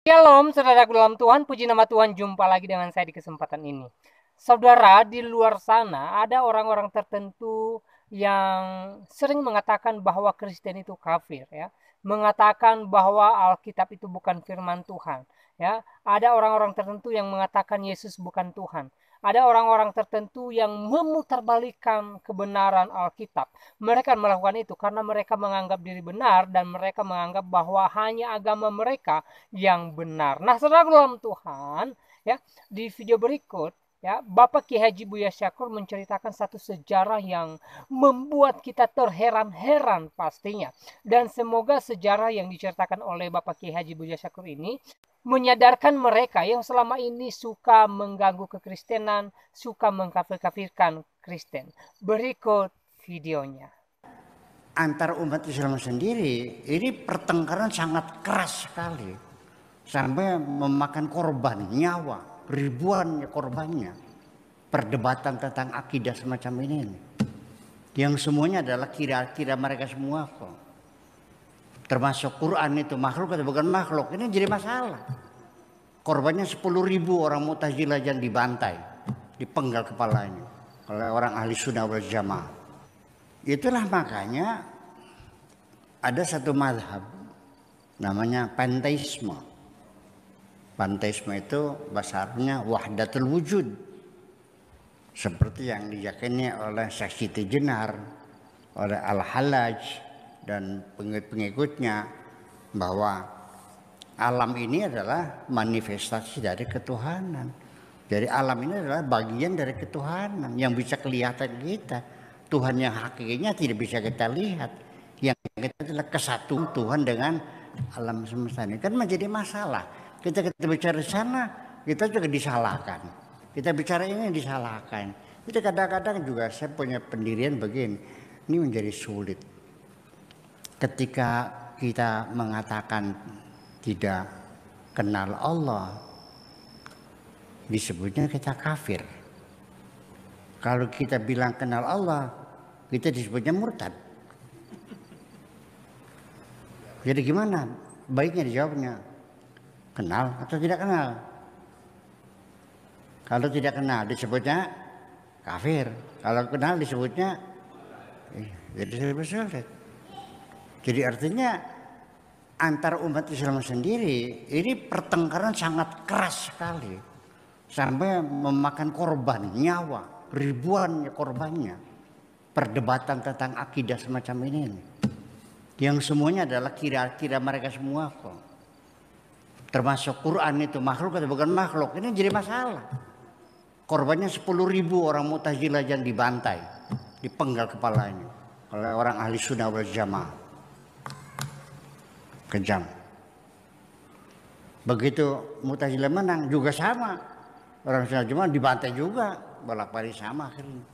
Shalom, saudaraku dalam Tuhan, puji nama Tuhan, jumpa lagi dengan saya di kesempatan ini. Saudara, di luar sana ada orang-orang tertentu yang sering mengatakan bahwa Kristen itu kafir, ya. Mengatakan bahwa Alkitab itu bukan firman Tuhan, ya. Ada orang-orang tertentu yang mengatakan Yesus bukan Tuhan. Ada orang-orang tertentu yang memutarbalikkan kebenaran Alkitab. Mereka melakukan itu karena mereka menganggap diri benar dan mereka menganggap bahwa hanya agama mereka yang benar. Nah, saudara dalam Tuhan, ya, di video berikut, ya, Bapak Ki Haji Buya Syakur menceritakan satu sejarah yang membuat kita terheran-heran pastinya. Dan semoga sejarah yang diceritakan oleh Bapak Ki Haji Buya Syakur ini menyadarkan mereka yang selama ini suka mengganggu kekristenan, suka mengkafir-kafirkan Kristen. Berikut videonya. Antar umat Islam sendiri ini pertengkaran sangat keras sekali, sampai memakan korban nyawa, ribuan korbannya. Perdebatan tentang akidah semacam ini, yang semuanya adalah kira-kira mereka semua kok. Termasuk Quran itu makhluk atau bukan makhluk, ini jadi masalah. Korbannya 10.000 orang Mu'tazilah yang dibantai, dipenggal kepalanya oleh orang ahli sunnah wal jamaah. Itulah makanya ada satu mazhab namanya panteisme. Panteisme itu bahasa Arabnya wahdatul wujud, seperti yang diyakini oleh Syekh Siti Jenar, oleh Al-Hallaj dan pengikut-pengikutnya, bahwa alam ini adalah manifestasi dari ketuhanan. Jadi alam ini adalah bagian dari ketuhanan yang bisa kelihatan kita. Tuhan yang hakikinya tidak bisa kita lihat. Yang kita adalah kesatuan Tuhan dengan alam semesta ini. Kan menjadi masalah. Kita bicara di sana, kita juga disalahkan. Kita bicara ini disalahkan. Itu kadang-kadang juga saya punya pendirian begini. Ini menjadi sulit. Ketika kita mengatakan tidak kenal Allah, disebutnya kita kafir. Kalau kita bilang kenal Allah, kita disebutnya murtad. Jadi gimana? Baiknya dijawabnya, kenal atau tidak kenal? Kalau tidak kenal disebutnya kafir. Kalau kenal disebutnya jadi sulit. Jadi artinya antar umat Islam sendiri ini pertengkaran sangat keras sekali, sampai memakan korban nyawa, ribuan korbannya. Perdebatan tentang akidah semacam ini, yang semuanya adalah kira-kira mereka semua kok. Termasuk Quran itu makhluk atau bukan makhluk, ini jadi masalah. Korbannya 10.000 orang Mu'tazilah yang dibantai, dipenggal kepalanya oleh orang ahli sunnah wal jamaah. Kejam. Begitu Mu'tazilah menang juga sama, orang sunnah jamaah dibantai juga, bolak-balik sama akhirnya.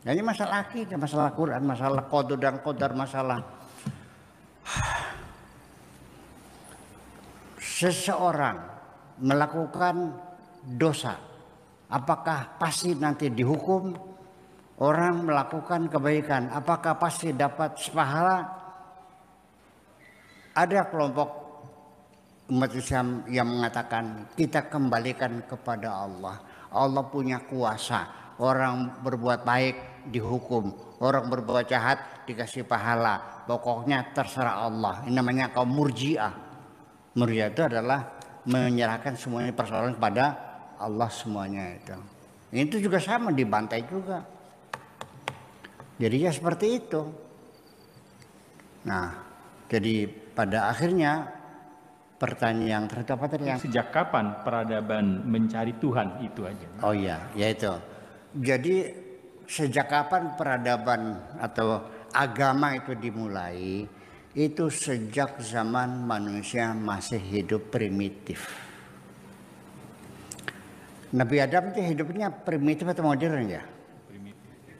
Nah, ini masalah akidah, masalah Quran, masalah qada dan qadar, masalah seseorang melakukan dosa, apakah pasti nanti dihukum? Orang melakukan kebaikan, apakah pasti dapat pahala? Ada kelompok umat Islam yang mengatakan kita kembalikan kepada Allah. Allah punya kuasa. Orang berbuat baik dihukum, orang berbuat jahat dikasih pahala. Pokoknya terserah Allah. Ini namanya kaum murji'ah. Murji'ah itu adalah menyerahkan semuanya persoalan kepada Allah semuanya itu. Itu juga sama, dibantai juga. Jadi ya seperti itu. Nah, jadi pada akhirnya pertanyaan terhadap apa tadi yang sejak kapan peradaban mencari Tuhan itu aja? Oh iya, yaitu. Jadi sejak kapan peradaban atau agama itu dimulai? Itu sejak zaman manusia masih hidup primitif. Nabi Adam itu hidupnya primitif atau modern ya? Primitif.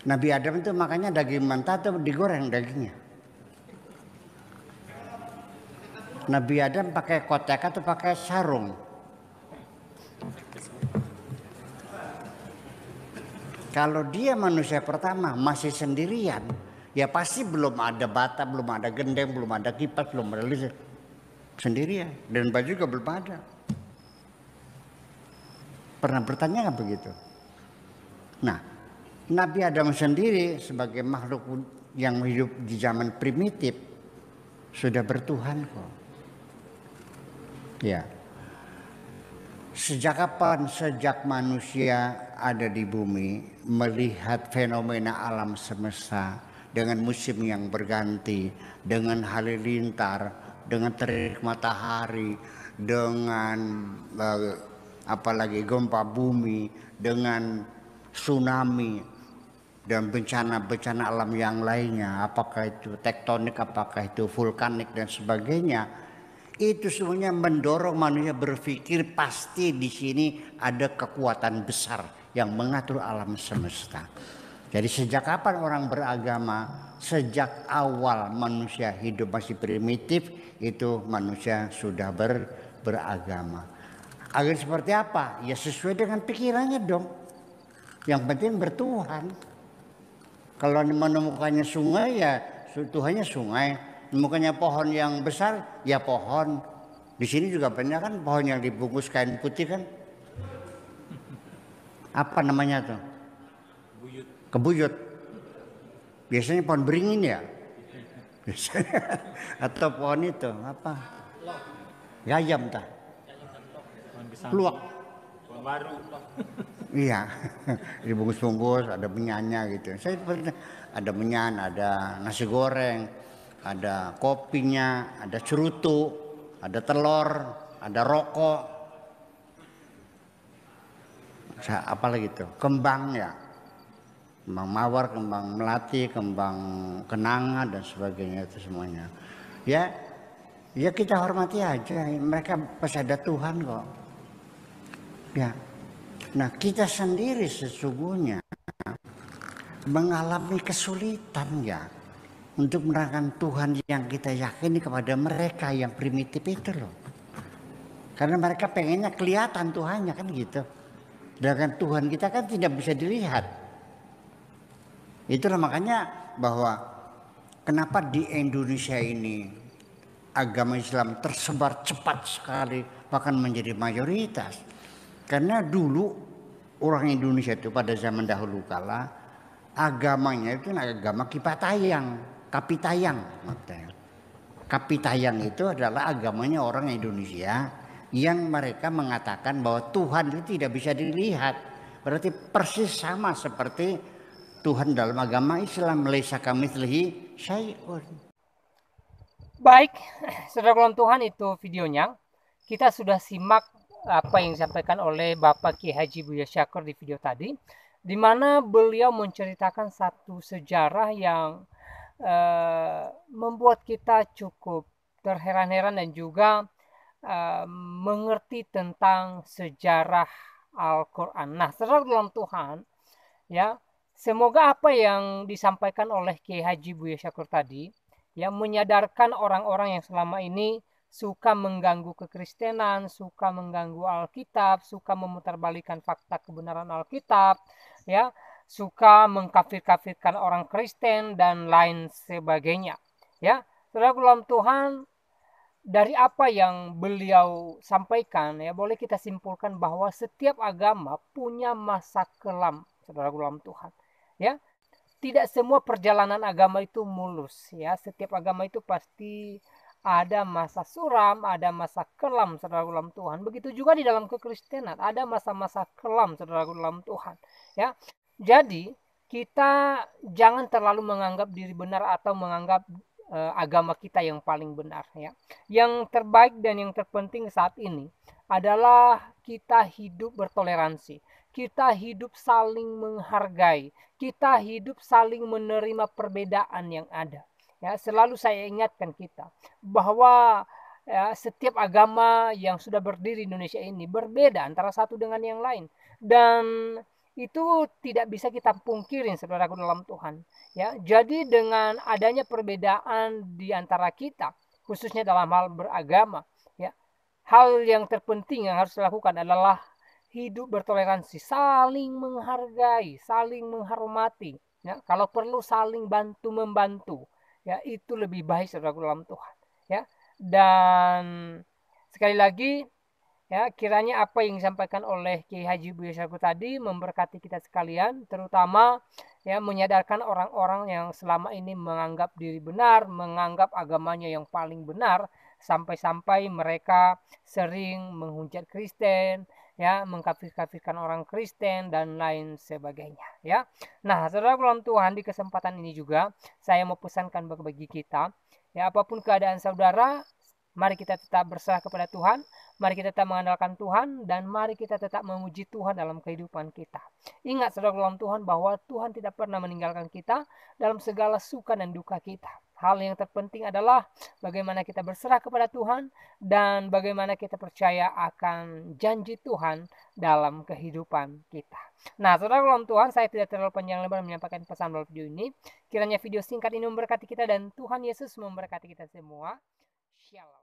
Nabi Adam itu makanya daging mentah atau digoreng dagingnya? Nabi Adam pakai kotek atau pakai sarung? Kalau dia manusia pertama masih sendirian, ya pasti belum ada bata, belum ada gendeng, belum ada kipas, belum ada listrik. sendirian dan baju juga belum ada. Pernah bertanya nggak begitu? Nah, Nabi Adam sendiri sebagai makhluk yang hidup di zaman primitif sudah bertuhan kok. Ya. Sejak kapan? Sejak manusia ada di bumi, melihat fenomena alam semesta dengan musim yang berganti, dengan halilintar, dengan terik matahari, dengan apalagi gempa bumi, dengan tsunami dan bencana-bencana alam yang lainnya, apakah itu tektonik, apakah itu vulkanik dan sebagainya, itu semuanya mendorong manusia berpikir pasti di sini ada kekuatan besar yang mengatur alam semesta. Jadi sejak kapan orang beragama? Sejak awal manusia hidup masih primitif, itu manusia sudah beragama. Agar seperti apa? Ya sesuai dengan pikirannya dong. Yang penting bertuhan. Kalau menemukannya sungai, ya Tuhannya sungai. Menemukannya pohon yang besar, ya pohon. Di sini juga banyak kan pohon yang dibungkus kain putih kan. Apa namanya tuh? Kebuyut. Biasanya pohon beringin ya. Biasanya. Atau pohon itu apa? Gayam tak? Luak. Pohon baru. Iya, dibungkus-bungkus, ada menyannya gitu. Saya ada menyan, ada nasi goreng, ada kopinya, ada cerutu, ada telur, ada rokok. Apa lagi tuh? Kembang ya, kembang mawar, kembang melati, kembang kenanga dan sebagainya itu semuanya. Ya, ya kita hormati aja. Mereka pasti ada Tuhan kok. Ya. Nah, kita sendiri sesungguhnya mengalami kesulitan ya untuk menerangkan Tuhan yang kita yakini kepada mereka yang primitif itu loh. Karena mereka pengennya kelihatan Tuhannya kan gitu. Sedangkan Tuhan kita kan tidak bisa dilihat. Itulah makanya bahwa kenapa di Indonesia ini agama Islam tersebar cepat sekali bahkan menjadi mayoritas. Karena dulu orang Indonesia itu pada zaman dahulu kala agamanya itu agama Kipatayang, Kapitayang. Kapitayang itu adalah agamanya orang Indonesia yang mereka mengatakan bahwa Tuhan itu tidak bisa dilihat. Berarti persis sama seperti Tuhan dalam agama Islam, laisa kamitslihi syai'un. Baik, saudara Tuhan, itu videonya. Kita sudah simak apa yang disampaikan oleh Bapak Kiai Haji Buya Syakur di video tadi, di mana beliau menceritakan satu sejarah yang membuat kita cukup terheran-heran dan juga mengerti tentang sejarah Al-Quran. Nah, saudara dalam Tuhan, ya, semoga apa yang disampaikan oleh Kiai Haji Buya Syakur tadi, ya, menyadarkan orang-orang yang selama ini suka mengganggu kekristenan, suka mengganggu Alkitab, suka memutarbalikkan fakta kebenaran Alkitab, ya, suka mengkafir-kafirkan orang Kristen dan lain sebagainya. Ya, saudara dalam Tuhan, dari apa yang beliau sampaikan, ya, boleh kita simpulkan bahwa setiap agama punya masa kelam, saudara dalam Tuhan. Ya, tidak semua perjalanan agama itu mulus, ya. Setiap agama itu pasti ada masa suram, ada masa kelam, saudara dalam Tuhan. Begitu juga di dalam kekristenan, ada masa-masa kelam, saudara dalam Tuhan. Ya, jadi kita jangan terlalu menganggap diri benar atau menganggap agama kita yang paling benar. Ya, yang terbaik dan yang terpenting saat ini adalah kita hidup bertoleransi, kita hidup saling menghargai, kita hidup saling menerima perbedaan yang ada. Ya, selalu saya ingatkan kita bahwa ya, setiap agama yang sudah berdiri di Indonesia ini berbeda antara satu dengan yang lain, dan itu tidak bisa kita pungkirin, saudaraku dalam Tuhan. Ya, jadi dengan adanya perbedaan di antara kita, khususnya dalam hal beragama, ya, hal yang terpenting yang harus dilakukan adalah hidup bertoleransi, saling menghargai, saling menghormati, ya, kalau perlu saling bantu membantu, ya, itu lebih baik, saudara dalam Tuhan, ya. Dan sekali lagi, ya, kiranya apa yang disampaikan oleh Kiai Haji Buya Syaku tadi memberkati kita sekalian, terutama ya menyadarkan orang-orang yang selama ini menganggap diri benar, menganggap agamanya yang paling benar, sampai-sampai mereka sering menghujat Kristen, ya, mengkafir-kafirkan orang Kristen dan lain sebagainya, ya. Nah, saudara dalam Tuhan, di kesempatan ini juga saya mau pesankan bagi kita, ya, apapun keadaan saudara, mari kita tetap berserah kepada Tuhan. Mari kita tetap mengandalkan Tuhan dan mari kita tetap memuji Tuhan dalam kehidupan kita. Ingat saudara dalam Tuhan bahwa Tuhan tidak pernah meninggalkan kita dalam segala suka dan duka kita. Hal yang terpenting adalah bagaimana kita berserah kepada Tuhan dan bagaimana kita percaya akan janji Tuhan dalam kehidupan kita. Nah, saudara dalam Tuhan, saya tidak terlalu panjang lebar menyampaikan pesan dalam video ini. Kiranya video singkat ini memberkati kita dan Tuhan Yesus memberkati kita semua. Shalom.